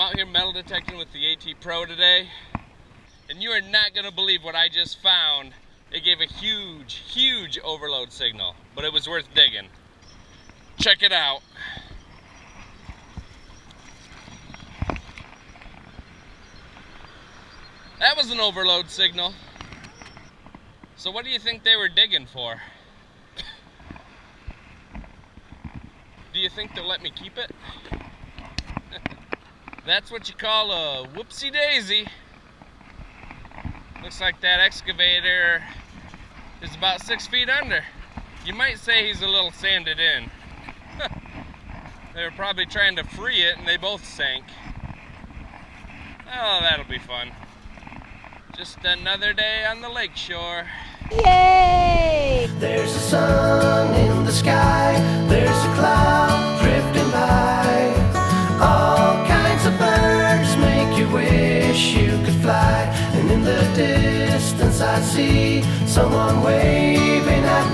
out here metal detecting with the AT Pro today, and you are not going to believe what I just found. It gave a huge overload signal, but it was worth digging. Check it out. That was an overload signal. So what do you think they were digging for? Do you think they'll let me keep it? That's what you call a whoopsie daisy. Looks like that excavator is about 6 feet under. You might say he's a little sanded in. They were probably trying to free it and they both sank. Oh, that'll be fun. Just another day on the lake shore. Yay! There's a sun in the sky, there's a cloud drifting by. All kinds of birds make you wish you could fly. And in the distance I see someone waving at